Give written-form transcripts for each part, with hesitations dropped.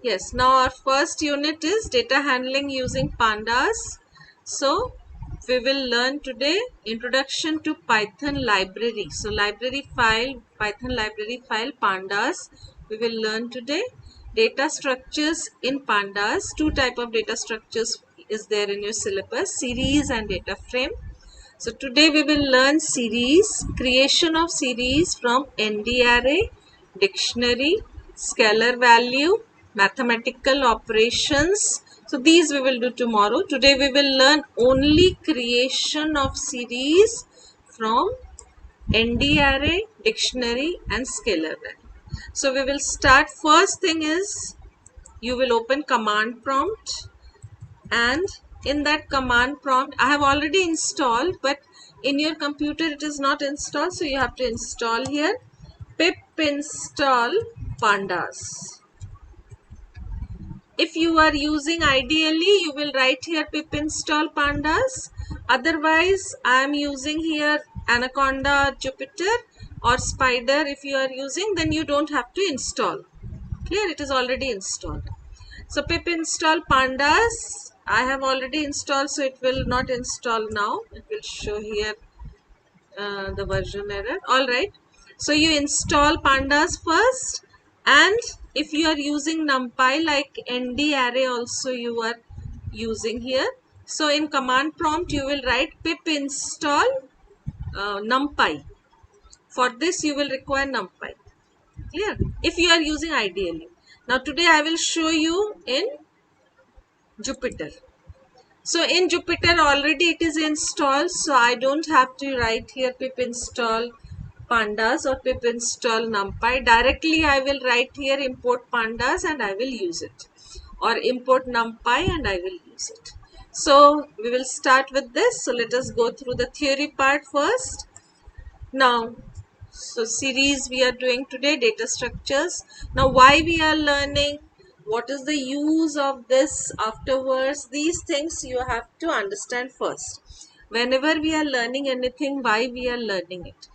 Yes, now our first unit is data handling using pandas. So we will learn today introduction to Python library. So library file, Python library file pandas. We will learn today data structures in pandas. Two type of data structures is there in your syllabus, series and data frame. So today we will learn series, creation of series from ND array, dictionary, scalar value, mathematical operations. So these we will do tomorrow. Today we will learn only creation of series from ND array, dictionary and scalar value. So we will start. First thing is you will open command prompt, and in that command prompt I have already installed, but in your computer it is not installed, so you have to install here pip install pandas. If you are using ideally, you will write here pip install pandas. Otherwise I am using here anaconda, Jupyter or spider. If you are using, then you don't have to install. Clear? It is already installed. So pip install pandas, I have already installed, so it will not install now. It will show here the version error. Alright. So you install pandas first, and if you are using NumPy like ND array also you are using here. So in command prompt you will write pip install NumPy. For this you will require NumPy. Clear? If you are using ideally. Now today I will show you in Jupyter. So in Jupyter already it is installed, so I don't have to write here pip install pandas or pip install numpy. Directly I will write here import pandas and I will use it, or import numpy and I will use it. So we will start with this. So let us go through the theory part first. Now, so series we are doing today, data structures. Now why we are learning, what is the use of this afterwards, these things you have to understand first. Whenever we are learning anything, why we are learning it.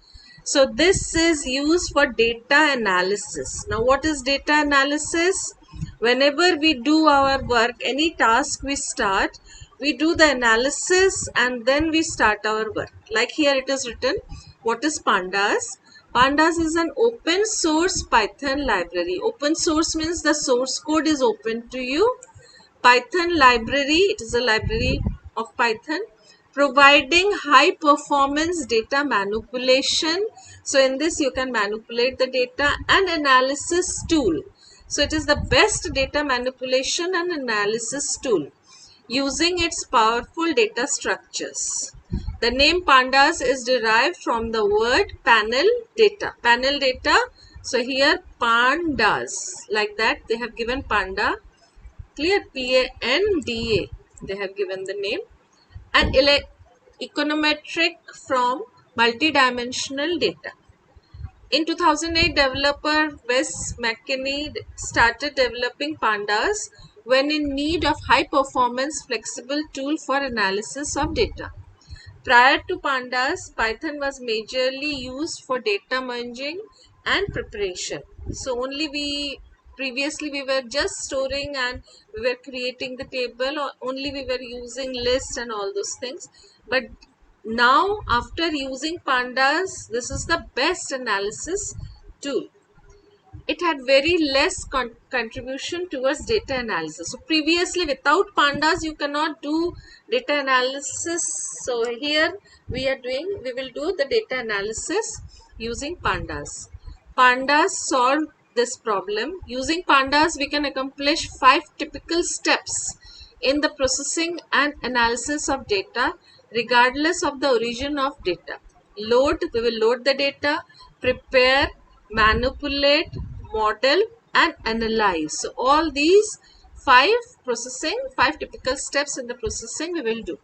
So this is used for data analysis. Now what is data analysis? Whenever we do our work, any task we start, we do the analysis and then we start our work. Like here it is written, what is pandas? Pandas is an open source Python library. Open source means the source code is open to you. Python library, it is a library of Python providing high performance data manipulation. So in this you can manipulate the data, and analysis tool. So it is the best data manipulation and analysis tool using its powerful data structures. The name pandas is derived from the word panel data. Panel data. So here pandas, like that they have given panda. Clear? P-A-N-D-A. They have given the name. And econometric from multidimensional data. In 2008, developer Wes McKinney started developing pandas when in need of high performance flexible tool for analysis of data. Prior to pandas, Python was majorly used for data merging and preparation. So only previously we were just storing and we were creating the table, or only we were using lists and all those things. But now after using pandas, this is the best analysis tool. It had very less contribution towards data analysis. So previously without pandas you cannot do data analysis. So here we will do the data analysis using pandas. Pandas solve this problem. Using pandas we can accomplish 5 typical steps in the processing and analysis of data regardless of the origin of data. Load, we will load the data, prepare, manipulate, model and analyze. So all these 5 typical steps in the processing we will do.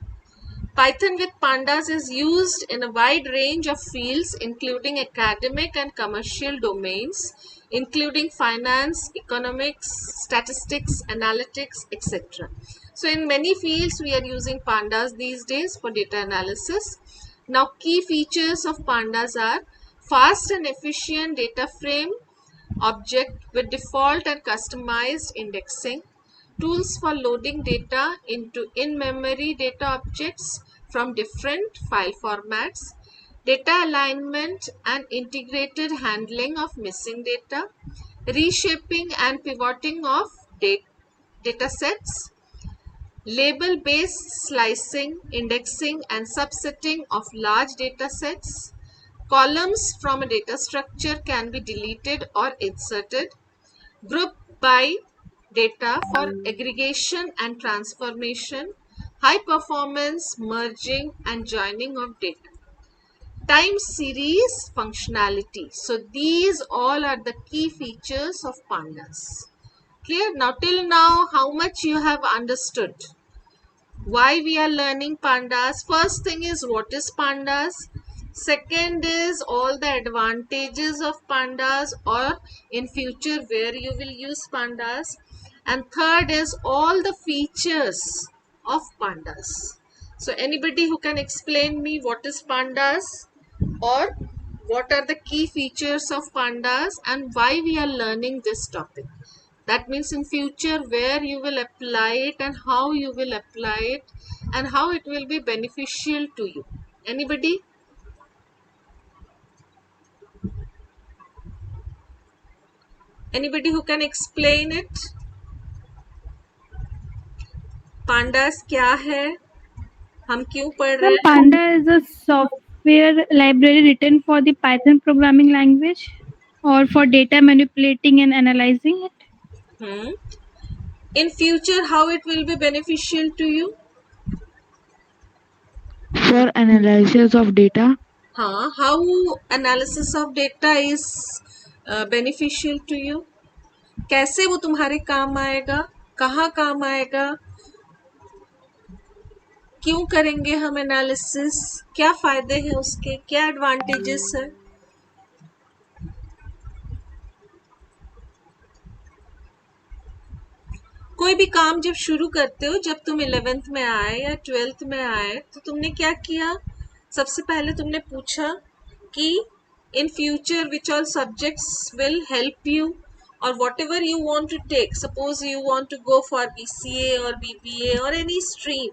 Python with pandas is used in a wide range of fields including academic and commercial domains, including finance, economics, statistics, analytics, etc. So in many fields we are using pandas these days for data analysis. Now key features of pandas are fast and efficient data frame, object with default and customized indexing, tools for loading data into in-memory data objects from different file formats, data alignment and integrated handling of missing data, reshaping and pivoting of data sets, label-based slicing, indexing and subsetting of large data sets. Columns from a data structure can be deleted or inserted. Group by data for aggregation and transformation. High performance merging and joining of data. Time series functionality. So these all are the key features of pandas. Clear? Now till now, how much you have understood? Why we are learning pandas? First thing is what is pandas? Second is all the advantages of pandas or in future where you will use pandas. And third is all the features of pandas. So anybody who can explain me what is pandas or what are the key features of pandas and why we are learning this topic? That means in future where you will apply it and how you will apply it and how it will be beneficial to you. Anybody? Anybody who can explain it? Pandas क्या है? हम क्यों पढ़ रहे Ma'am, हैं? Panda is a software library written for the Python programming language or for data manipulating and analyzing it. In future, how it will be beneficial to you? For analysis of data. हाँ, how analysis of data is beneficial to you? कैसे वो तुम्हारे काम आएगा? कहाँ काम आएगा? क्यों करेंगे हम एनालिसिस? क्या फायदे हैं उसके? क्या एडवांटेजेस है? कोई भी काम जब शुरू करते हो, जब तुम 11th में आए या 12th में आए, तो तुमने क्या किया? सबसे पहले तुमने पूछा कि in future which all subjects will help you or whatever you want to take. Suppose you want to go for BCA or BBA or any stream,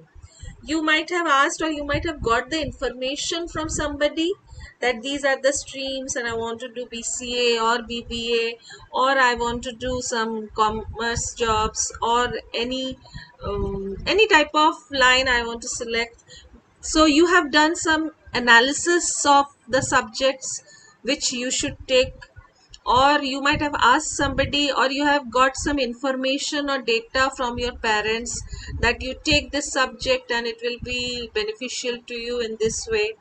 you might have asked or you might have got the information from somebody that these are the streams and I want to do BCA or BBA or I want to do some commerce jobs or any type of line I want to select. So you have done some analysis of the subjects which you should take, or you might have asked somebody, or you have got some information or data from your parents that you take this subject and it will be beneficial to you in this way.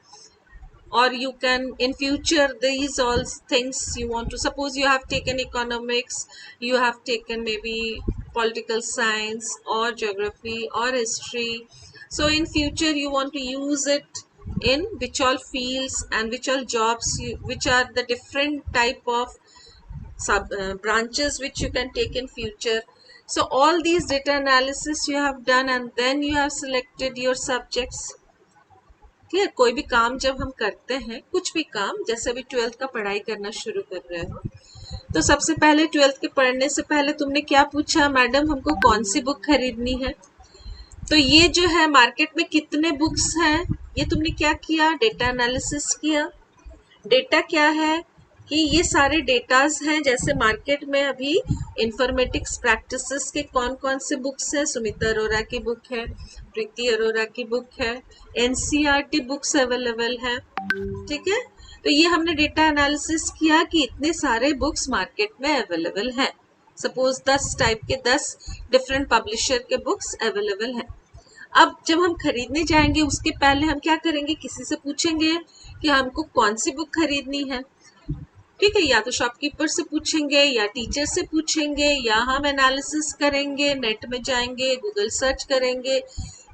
Or you can in future these all things you want to, suppose you have taken economics, you have taken maybe political science or geography or history, so in future you want to use it in which all fields and which all jobs which are the different type of branches which you can take in future. So all these data analysis you have done and then you have selected your subjects. Clear? कोई भी काम जब हम करते हैं, कुछ भी काम, जैसे अभी 12th का पढ़ाई करना शुरू कर रहे हो, तो सबसे पहले 12th के पढ़ने से पहले तुमने क्या पूछा? मैडम हमको कौन सी बुक खरीदनी है? तो ये जो है मार्केट में कितने बुक्स हैं, ये तुमने क्या किया? डेटा एनालिसिस किया। डेटा क्या है कि ये सारे डेटाज हैं, जैसे मार्केट में अभी इंफॉर्मेटिक्स प्रैक्टिसेस के कौन कौन से बुक्स हैं? सुमिता अरोरा की बुक है, प्रीति अरोरा की बुक है, एनसीईआरटी बुक्स अवेलेबल है, ठीक है? तो ये हमने डेटा एनालिसिस किया कि इतने सारे बुक्स मार्केट में अवेलेबल हैं। सपोज 10 टाइप के 10 डिफरेंट पब्लिशर के बुक्स अवेलेबल हैं। अब जब हम खरीदने जाएंगे उसके पहले हम क्या करेंगे? किसी से पूछेंगे कि हमको कौन सी बुक खरीदनी है, ठीक है? या तो शॉपकीपर से पूछेंगे या टीचर से पूछेंगे या हम एनालिसिस करेंगे, नेट में जाएंगे, गूगल सर्च करेंगे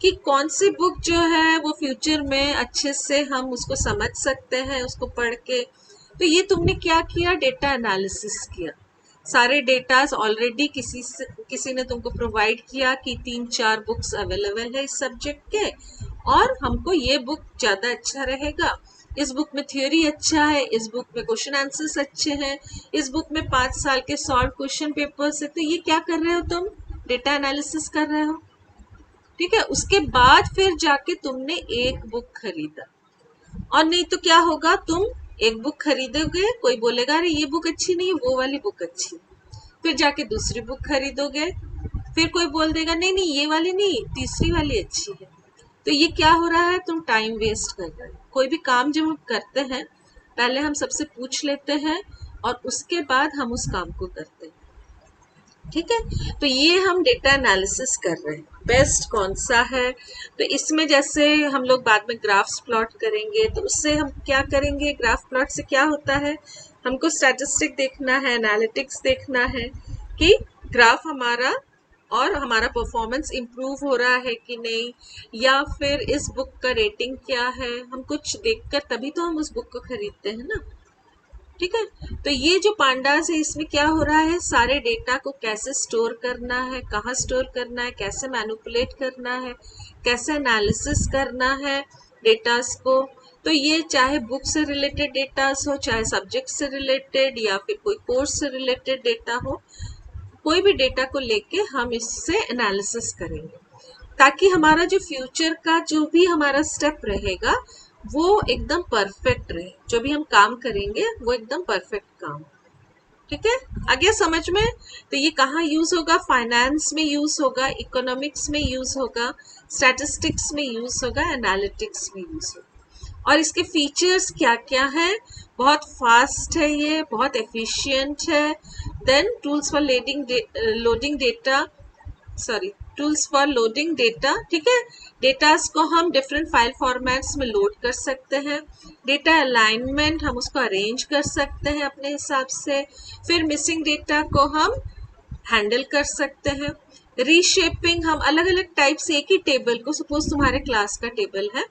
कि कौन सी बुक जो है वो फ्यूचर में अच्छे से हम उसको समझ सकते हैं उसको पढ़ के। तो ये तुमने क्या किया? डेटा एनालिसिस किया। सारे डेटास ऑलरेडी किसी ने तुमको प्रोवाइड किया कि 3-4 बुक्स अवेलेबल है इस सब्जेक्ट के और हमको ये बुक ज़्यादा अच्छा रहेगा इस बुक में थ्योरी अच्छा है, इस बुक में क्वेश्चन आंसर्स अच्छे हैं, इस बुक में 5 साल के सॉल्व क्वेश्चन पेपर्स है। तो ये क्या कर रहे हो तुम? डेटा एनालिसिस कर रहे हो। ठीक है, उसके बाद फिर जाके तुमने एक बुक खरीदा। और नहीं तो क्या होगा, तुम एक बुक खरीदोगे, कोई बोलेगा अरे ये बुक अच्छी नहीं है, वो वाली बुक अच्छी, फिर जाके दूसरी बुक खरीदोगे, फिर कोई बोल देगा नहीं नहीं ये वाली नहीं, तीसरी वाली अच्छी है। तो ये क्या हो रहा है, तुम टाइम वेस्ट कर रहे हो। कोई भी काम जब हम करते हैं, पहले हम सबसे पूछ लेते हैं और उसके बाद हम उस काम को करते हैं। ठीक है, तो ये हम डेटा एनालिसिस कर रहे हैं, बेस्ट कौन सा है। तो इसमें जैसे हम लोग बाद में ग्राफ्स प्लॉट करेंगे, तो उससे हम क्या करेंगे, ग्राफ प्लॉट से क्या होता है, हमको स्टैटिस्टिक देखना है, एनालिटिक्स देखना है कि ग्राफ हमारा और हमारा परफॉर्मेंस इम्प्रूव हो रहा है कि नहीं, या फिर इस बुक का रेटिंग क्या है। हम कुछ देखकर तभी तो हम उस बुक को खरीदते हैं ना। ठीक है, तो ये जो पांडास है, इसमें क्या हो रहा है, सारे डेटा को कैसे स्टोर करना है, कहाँ स्टोर करना है, कैसे मैनिपुलेट करना है, कैसे एनालिसिस करना है डेटास को। तो ये चाहे बुक से रिलेटेड डेटास हो, चाहे सब्जेक्ट से रिलेटेड, या फिर कोई कोर्स से रिलेटेड डेटा हो, कोई भी डेटा को लेके हम इससे एनालिसिस करेंगे, ताकि हमारा जो फ्यूचर का जो भी हमारा स्टेप रहेगा वो एकदम परफेक्ट रहे, जो भी हम काम करेंगे वो एकदम परफेक्ट काम। ठीक है, आ गया समझ में। तो ये कहाँ यूज होगा, फाइनेंस में यूज होगा, इकोनॉमिक्स में यूज होगा, स्टैटिस्टिक्स में यूज होगा, एनालिटिक्स में यूज होगा। और इसके फीचर्स क्या क्या हैं, बहुत फास्ट है, ये बहुत एफिशिएंट है। Then tools for loading data, sorry tools for loading data. ठीक है, डेटास को हम डिफरेंट फाइल फॉर्मेट्स में लोड कर सकते हैं। डेटा अलाइनमेंट, हम उसको अरेंज कर सकते हैं अपने हिसाब से। फिर मिसिंग डेटा को हम हैंडल कर सकते हैं। रीशेपिंग, हम अलग अलग टाइप से एक ही टेबल को, सपोज तुम्हारे क्लास का टेबल है,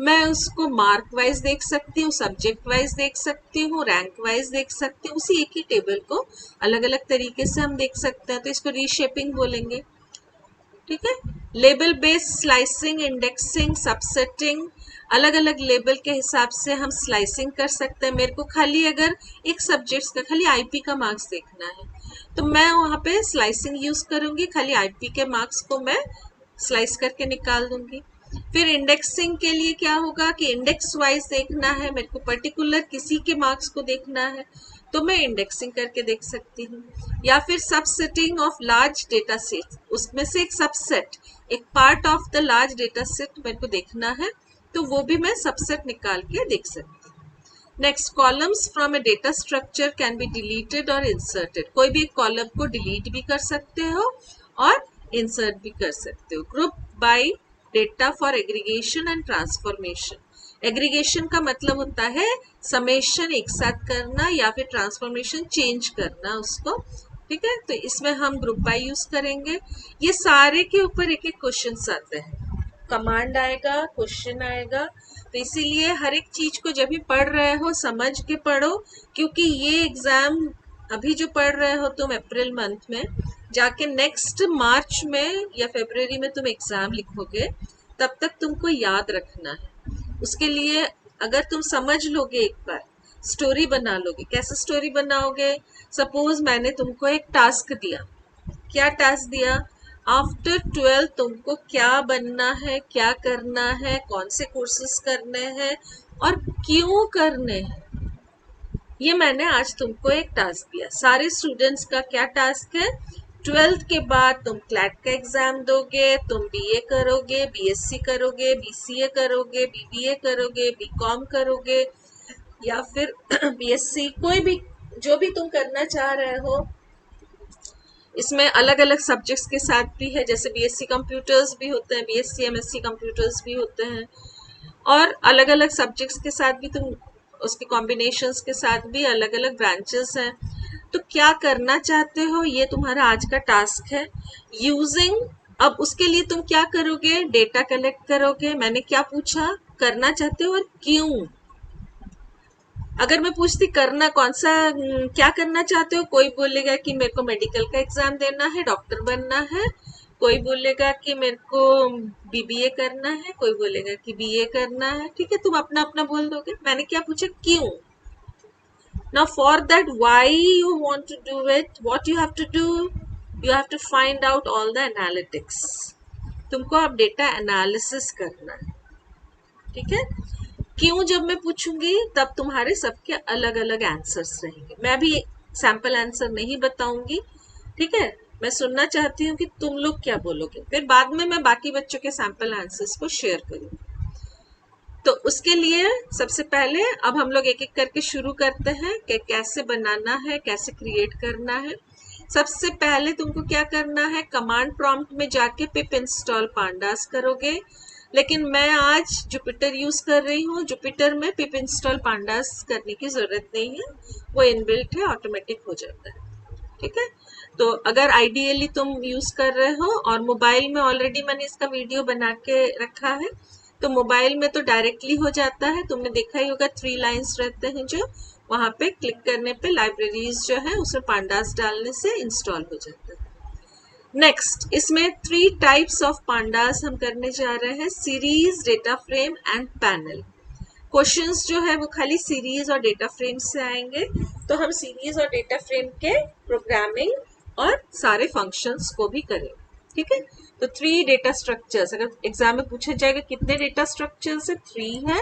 मैं उसको मार्क वाइज देख सकती हूँ, सब्जेक्ट वाइज देख सकती हूँ, रैंक वाइज देख सकती हूँ। उसी एक ही टेबल को अलग अलग तरीके से हम देख सकते हैं, तो इसको रीशेपिंग बोलेंगे। ठीक है, लेबल बेस्ड स्लाइसिंग, इंडेक्सिंग, सबसेटिंग, अलग अलग लेबल के हिसाब से हम स्लाइसिंग कर सकते हैं। मेरे को खाली अगर एक सब्जेक्ट का खाली आईपी का मार्क्स देखना है, तो मैं वहाँ पे स्लाइसिंग यूज करूंगी, खाली आईपी के मार्क्स को मैं स्लाइस करके निकाल दूंगी। फिर इंडेक्सिंग के लिए क्या होगा कि इंडेक्स वाइज देखना है, मेरे को पर्टिकुलर किसी के मार्क्स को देखना है, तो मैं इंडेक्सिंग करके देख सकती हूँ। या फिर सबसेटिंग ऑफ लार्ज डेटा सेट, उसमें से एक सबसेट, एक part of the large data set मेरे को देखना है, तो वो भी मैं सबसेट निकाल के देख सकती हूँ। Next, columns from A data structure can be deleted और इंसर्टेड। कोई भी एक कॉलम को डिलीट भी कर सकते हो और इंसर्ट भी कर सकते हो। Group by data for aggregation and transformation. Aggregation का मतलब होता है समेशन एक साथ करना, या फिर ट्रांसफॉर्मेशन चेंज करना उसको। ठीक है, तो इसमें हम ग्रुप बाय यूज करेंगे। ये सारे के ऊपर एक एक क्वेश्चन आते हैं, कमांड आएगा, क्वेश्चन आएगा। तो इसीलिए हर एक चीज को जब भी पढ़ रहे हो समझ के पढ़ो, क्योंकि ये एग्जाम अभी जो पढ़ रहे हो तुम अप्रैल मंथ में, जाके नेक्स्ट मार्च में या फरवरी में तुम एग्जाम लिखोगे, तब तक तुमको याद रखना है। उसके लिए अगर तुम समझ लोगे, एक बार स्टोरी बना लोगे। कैसे स्टोरी बनाओगे, सपोज मैंने तुमको एक टास्क दिया, क्या टास्क दिया, आफ्टर 12 तुमको क्या बनना है, क्या करना है, कौन से कोर्सेज करने हैं और क्यों करने हैं, ये मैंने आज तुमको एक टास्क दिया। सारे स्टूडेंट्स का क्या टास्क है, 12th के बाद तुम क्लैट का एग्जाम दोगे, तुम बीए करोगे, बीएससी करोगे, बीसीए करोगे, बीबीए करोगे, बीकॉम करोगे, या फिर बीएससी, कोई भी जो भी तुम करना चाह रहे हो। इसमें अलग अलग सब्जेक्ट्स के साथ भी है, जैसे बीएससी कंप्यूटर्स भी होते हैं, बीएससी एमएससी कंप्यूटर्स भी होते हैं, और अलग अलग सब्जेक्ट्स के साथ भी तुम, उसके कॉम्बिनेशंस के साथ भी अलग अलग ब्रांचेस हैं। तो क्या करना चाहते हो, ये तुम्हारा आज का टास्क है। यूजिंग, अब उसके लिए तुम क्या करोगे, डेटा कलेक्ट करोगे। मैंने क्या पूछा, करना चाहते हो और क्यों। अगर मैं पूछती करना कौन सा, क्या करना चाहते हो, कोई बोलेगा कि मेरे को मेडिकल का एग्जाम देना है, डॉक्टर बनना है, कोई बोलेगा कि मेरे को बीबीए करना है, कोई बोलेगा कि बीए करना है। ठीक है, तुम अपना अपना बोल दोगे। मैंने क्या पूछा, क्यों। Now for that why you want to do it, what you have to do, you have to find out all the analytics. तुमको अब डेटा एनालिसिस करना है। ठीक है, क्यों जब मैं पूछूंगी तब तुम्हारे सबके अलग अलग आंसर्स रहेंगे। मैं भी सैंपल आंसर नहीं बताऊंगी। ठीक है, मैं सुनना चाहती हूँ कि तुम लोग क्या बोलोगे, फिर बाद में मैं बाकी बच्चों के सैंपल आंसर्स को शेयर करूंगी। तो उसके लिए सबसे पहले अब हम लोग एक एक करके शुरू करते हैं कि कैसे बनाना है, कैसे क्रिएट करना है। सबसे पहले तुमको क्या करना है, कमांड प्रॉम्प्ट में जाके पिप इंस्टॉल पांडास करोगे। लेकिन मैं आज जुपिटर यूज कर रही हूँ। जुपिटर में पिप इंस्टॉल पांडास करने की जरूरत नहीं है, वो इनबिल्ट है, ऑटोमेटिक हो जाता है। ठीक है, तो अगर आइडियली तुम यूज कर रहे हो और मोबाइल में ऑलरेडी मैंने इसका वीडियो बना के रखा है, तो मोबाइल में तो डायरेक्टली हो जाता है। तुमने देखा ही होगा 3 लाइंस रहते हैं जो वहां पे क्लिक करने पे लाइब्रेरीज जो है उसमें पांडास डालने से इंस्टॉल हो जाता है। नेक्स्ट, इसमें 3 टाइप्स ऑफ पांडास हम करने जा रहे हैं, series, data frame and panel. Questions जो है वो खाली सीरीज और डेटा फ्रेम से आएंगे, तो हम सीरीज और डेटा फ्रेम के प्रोग्रामिंग और सारे फंक्शंस को भी करेंगे। ठीक है, तो 3 डेटा स्ट्रक्चर्स, अगर एग्जाम में पूछा जाएगा कितने डेटा स्ट्रक्चर्स है, 3 है।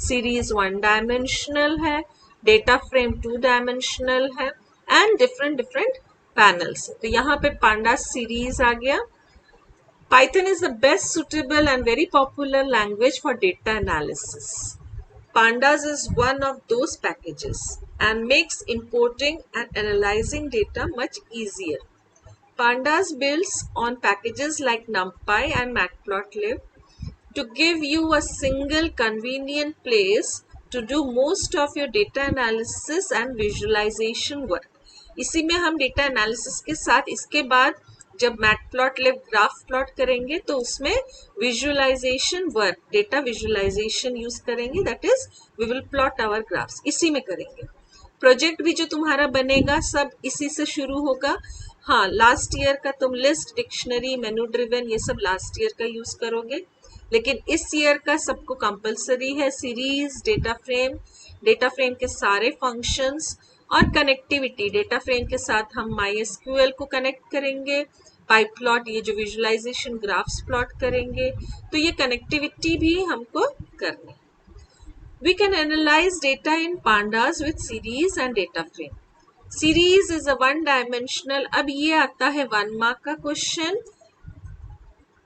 सीरीज 1 डायमेंशनल है, डेटा फ्रेम 2 डायमेंशनल है एंड डिफरेंट डिफरेंट पैनल्स। तो यहाँ पे पांडास सीरीज आ गया। Python is the best suitable and very popular language for data analysis. Pandas is one of those packages and makes importing and analyzing data much easier. Pandas builds on packages like NumPy and Matplotlib to give you a single convenient place to do most of your data analysis and visualization work. इसी में हम data analysis के साथ इसके बाद जब matplotlib graph plot करेंगे तो उसमें visualization work, data visualization use करेंगे, that is we will plot our graphs, इसी में करेंगे। प्रोजेक्ट भी जो तुम्हारा बनेगा सब इसी से शुरू होगा। हाँ, लास्ट ईयर का तुम लिस्ट, डिक्शनरी, मेनू ड्रिवन ये सब लास्ट ईयर का यूज करोगे, लेकिन इस ईयर का सबको कंपलसरी है सीरीज, डेटा फ्रेम के सारे फंक्शंस और कनेक्टिविटी। डेटा फ्रेम के साथ हम MySQL को कनेक्ट करेंगे, पाइप्लॉट ये जो विजुअलाइजेशन ग्राफ्स प्लॉट करेंगे, तो ये कनेक्टिविटी भी हमको करनी। We can analyze data in pandas with series and data frame. Series is a one dimensional, अब ये आता है 1 मार्क का question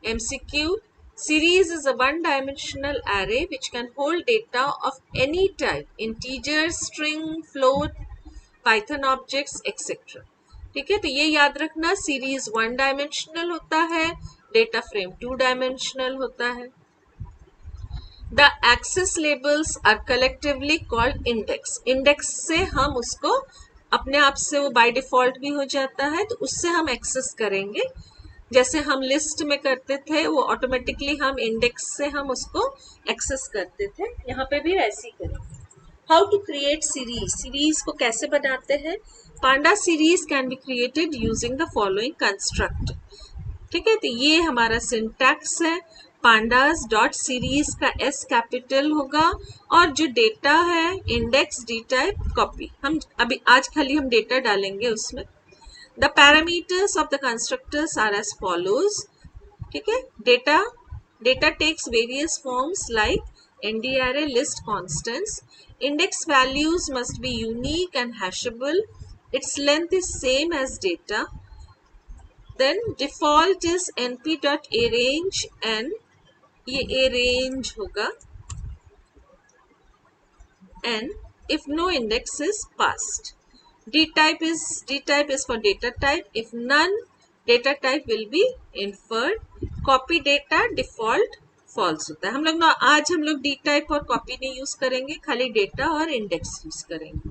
MCQ. Series is a one dimensional array which can hold data of any type, integer, string, float, Python objects, etc. ठीक है, तो ये याद रखना, सीरीज 1 डायमेंशनल होता है, डेटा फ्रेम 2 डायमेंशनल होता है। The access labels are collectively called index. Index से हम उसको अपने आप से, वो बाय डिफॉल्ट भी हो जाता है, तो उससे हम एक्सेस करेंगे। जैसे हम लिस्ट में करते थे, वो ऑटोमेटिकली हम इंडेक्स से हम उसको एक्सेस करते थे, यहाँ पे भी वैसे ही करेंगे। How to create series, series को कैसे बनाते हैं। Panda series can be created using the following construct. ठीक है, तो ये हमारा सिंटैक्स है। पांडास डॉट सीरीज का एस कैपिटल होगा और जो डेटा है इंडेक्स डी टाइप कॉपी, हम अभी आज खाली हम डेटा डालेंगे उसमें। The parameters of the constructors are as follows. ठीक है, data takes various forms like nd array, list, constants. Index values must be unique and hashable. Its length is same as data. Then default is np.arange n, ये arange होगा n if no index is passed. D type is for data type. If none, data type will be inferred. Copy data default false होता है। आज हम लोग D type और copy नहीं use करेंगे, खाली डेटा और इंडेक्स यूज करेंगे।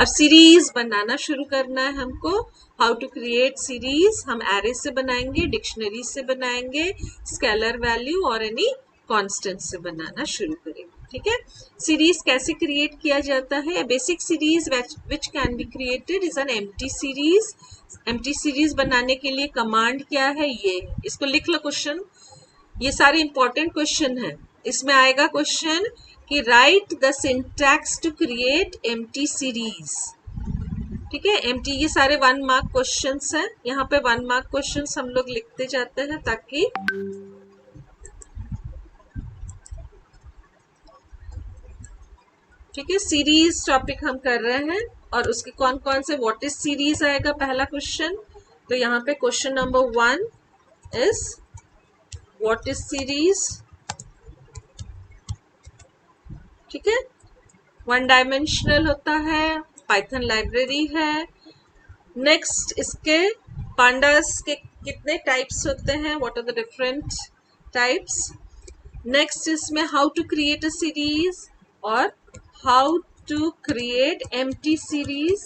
अब सीरीज बनाना शुरू करना है हमको। हाउ टू क्रिएट सीरीज, हम एरे से बनाएंगे, डिक्शनरी से बनाएंगे, स्केलर वैल्यू और एनी कांस्टेंट से बनाना शुरू करेंगे। ठीक है। सीरीज कैसे क्रिएट किया जाता है? Basic series which can be created is an empty series. Empty series बनाने के लिए कमांड क्या है? ये इसको लिख लो क्वेश्चन, ये सारे इंपॉर्टेंट क्वेश्चन है। इसमें आएगा क्वेश्चन कि write the syntax to create empty series. ठीक है, एम्प्टी, ये सारे 1 मार्क क्वेश्चंस हैं। यहाँ पे 1 मार्क क्वेश्चंस हम लोग लिखते जाते हैं ताकि ठीक है, सीरीज टॉपिक हम कर रहे हैं और उसके कौन कौन से व्हाट इज सीरीज आएगा पहला क्वेश्चन। तो यहाँ पे question number 1 is what is series. ठीक है, 1 डायमेंशनल होता है, पाइथन लाइब्रेरी है। नेक्स्ट इसके पांडास के कितने टाइप्स होते हैं, what are the different types. Next इसमें how to create a series और how to create empty series.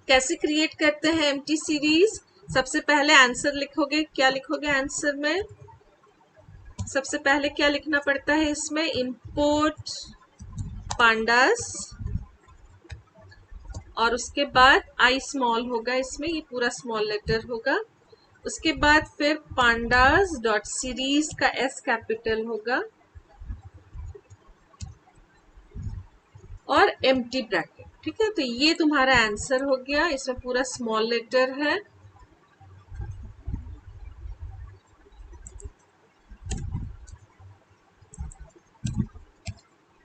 कैसे क्रिएट करते हैं एम्प्टी सीरीज? सबसे पहले आंसर लिखोगे, क्या लिखोगे आंसर में? सबसे पहले क्या लिखना पड़ता है इसमें? इंपोर्ट पांडास और उसके बाद आई स्मॉल होगा, इसमें ये पूरा स्मॉल लेटर होगा। उसके बाद फिर पांडास डॉट सीरीज का एस कैपिटल होगा और एम्प्टी ब्रैकेट। ठीक है, तो ये तुम्हारा आंसर हो गया, इसमें पूरा स्मॉल लेटर है।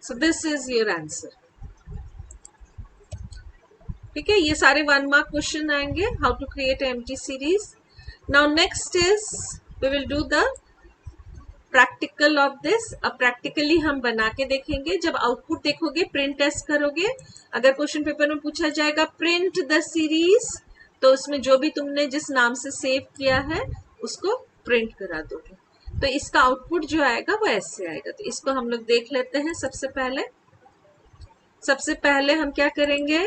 So this is your answer. ठीक है, ये सारे 1 मार्क क्वेश्चन आएंगे, how to create empty series. Now next is we will do the practical of this. अब प्रैक्टिकली हम बना के देखेंगे। जब आउटपुट देखोगे, प्रिंट टेस्ट करोगे, अगर क्वेश्चन पेपर में पूछा जाएगा प्रिंट द सीरीज, तो उसमें जो भी तुमने जिस नाम से सेव किया है उसको प्रिंट करा दोगे। तो इसका आउटपुट जो आएगा वो ऐसे आएगा। तो इसको हम लोग देख लेते हैं। सबसे पहले हम क्या करेंगे,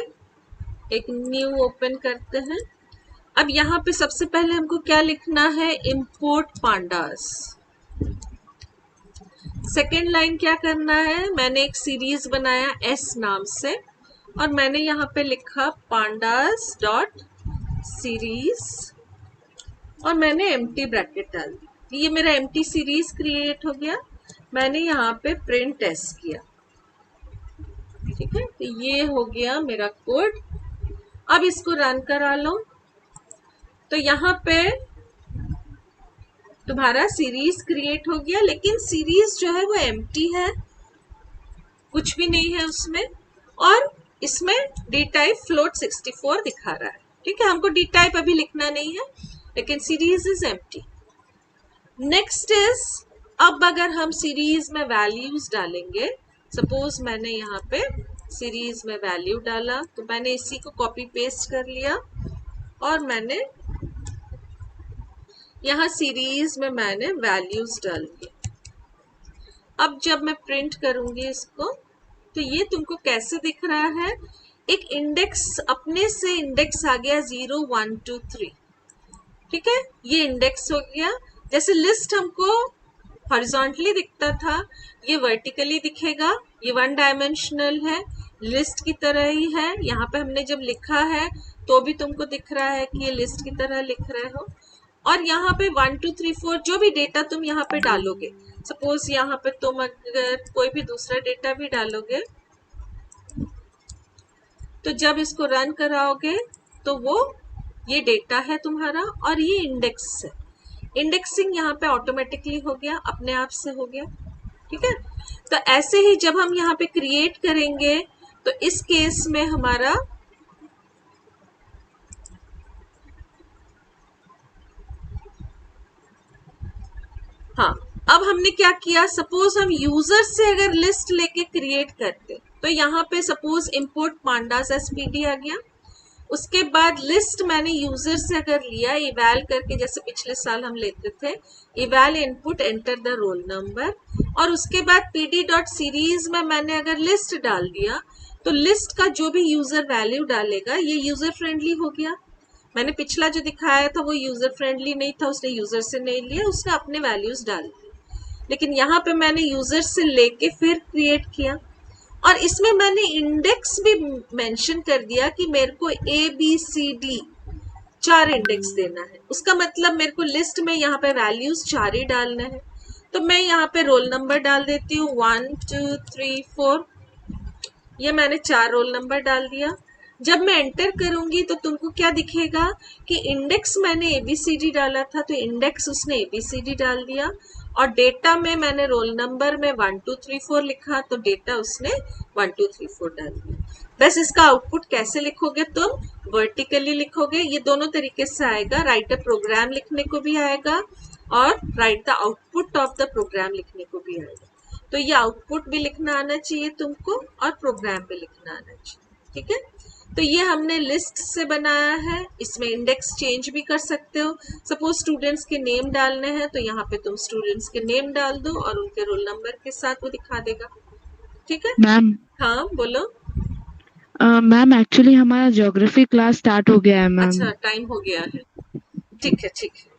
एक न्यू ओपन करते हैं। अब यहाँ पे सबसे पहले हमको क्या लिखना है? Import pandas. सेकेंड लाइन क्या करना है? मैंने एक सीरीज बनाया एस नाम से और मैंने यहाँ पे लिखा पांडास डॉट सीरीज और मैंने एम्प्टी ब्रैकेट डाल दी। ये मेरा एम्प्टी सीरीज क्रिएट हो गया। मैंने यहाँ पे प्रिंट एस किया। ठीक है, तो ये हो गया मेरा कोड। अब इसको रन करा लो। तो यहाँ पे तुम्हारा सीरीज क्रिएट हो गया, लेकिन सीरीज जो है वो एम्प्टी है, कुछ भी नहीं है उसमें। और इसमें डी टाइप फ्लोट 64 दिखा रहा है। ठीक है, हमको डी टाइप अभी लिखना नहीं है, लेकिन series is empty. Next is, अब अगर हम सीरीज में वैल्यूज डालेंगे, सपोज मैंने यहाँ पे सीरीज में वैल्यू डाला, तो मैंने इसी को कॉपी पेस्ट कर लिया और मैंने यहाँ सीरीज में मैंने वैल्यूज डाल दिए। अब जब मैं प्रिंट करूंगी इसको, तो ये तुमको कैसे दिख रहा है? एक इंडेक्स, अपने से इंडेक्स आ गया 0 1 2 3। ठीक है, ये इंडेक्स हो गया। जैसे लिस्ट हमको हॉरिजॉन्टली दिखता था, ये वर्टिकली दिखेगा। ये 1 डायमेंशनल है, लिस्ट की तरह ही है। यहाँ पे हमने जब लिखा है तो भी तुमको दिख रहा है कि ये लिस्ट की तरह लिख रहे हो। और यहाँ पे 1 2 3 4 जो भी डेटा तुम यहाँ पे डालोगे, सपोज यहाँ पे तुम अगर कोई भी दूसरा डेटा भी डालोगे, तो जब इसको रन कराओगे तो वो ये डेटा है तुम्हारा और ये इंडेक्स है। इंडेक्सिंग यहाँ पे ऑटोमेटिकली हो गया, अपने आप से हो गया। ठीक है, तो ऐसे ही जब हम यहाँ पे क्रिएट करेंगे, तो इस केस में हमारा हाँ, अब हमने क्या किया, सपोज हम यूजर से अगर लिस्ट लेके क्रिएट करते, तो यहाँ पे सपोज इंपोर्ट पांडास एसपीडी आ गया। उसके बाद लिस्ट मैंने यूजर से अगर लिया, इवैल करके, जैसे पिछले साल हम लेते थे, eval input enter the roll number, और उसके बाद पीडी डॉट सीरीज में मैंने अगर लिस्ट डाल दिया, तो लिस्ट का जो भी यूजर वैल्यू डालेगा ये यूजर फ्रेंडली हो गया। मैंने पिछला जो दिखाया था वो यूजर फ्रेंडली नहीं था, उसने यूजर से नहीं लिया, उसने अपने वैल्यूज डाल दिए। लेकिन यहाँ पे मैंने यूजर से लेके फिर क्रिएट किया, और इसमें मैंने इंडेक्स भी मेंशन कर दिया कि मेरे को ABCD 4 इंडेक्स देना है। उसका मतलब मेरे को लिस्ट में यहाँ पे वैल्यूज 4 ही डालने हैं। तो मैं यहाँ पे रोल नंबर डाल देती हूँ 1 2 3 4। ये मैंने 4 रोल नंबर डाल दिया। जब मैं एंटर करूंगी तो तुमको क्या दिखेगा कि इंडेक्स मैंने ABCD डाला था तो इंडेक्स उसने ABCD डाल दिया, और डेटा में मैंने रोल नंबर में 1 2 3 4 लिखा तो डेटा उसने 1 2 3 4 डाल दिया। बस इसका आउटपुट कैसे लिखोगे तुम? वर्टिकली लिखोगे। ये दोनों तरीके से आएगा, राइट अ प्रोग्राम लिखने को भी आएगा और write the output of the program लिखने को भी आएगा। तो ये आउटपुट भी लिखना आना चाहिए तुमको और प्रोग्राम भी लिखना आना चाहिए। ठीक है, तो ये हमने लिस्ट से बनाया है। इसमें इंडेक्स चेंज भी कर सकते हो। सपोज स्टूडेंट्स के नेम डालने हैं तो यहाँ पे तुम स्टूडेंट्स के नेम डाल दो और उनके रोल नंबर के साथ वो दिखा देगा। ठीक है, मैम हाँ बोलो। मैम एक्चुअली हमारा ज्योग्राफी क्लास स्टार्ट हो गया है मैम। अच्छा, टाइम हो गया है। ठीक है ठीक है।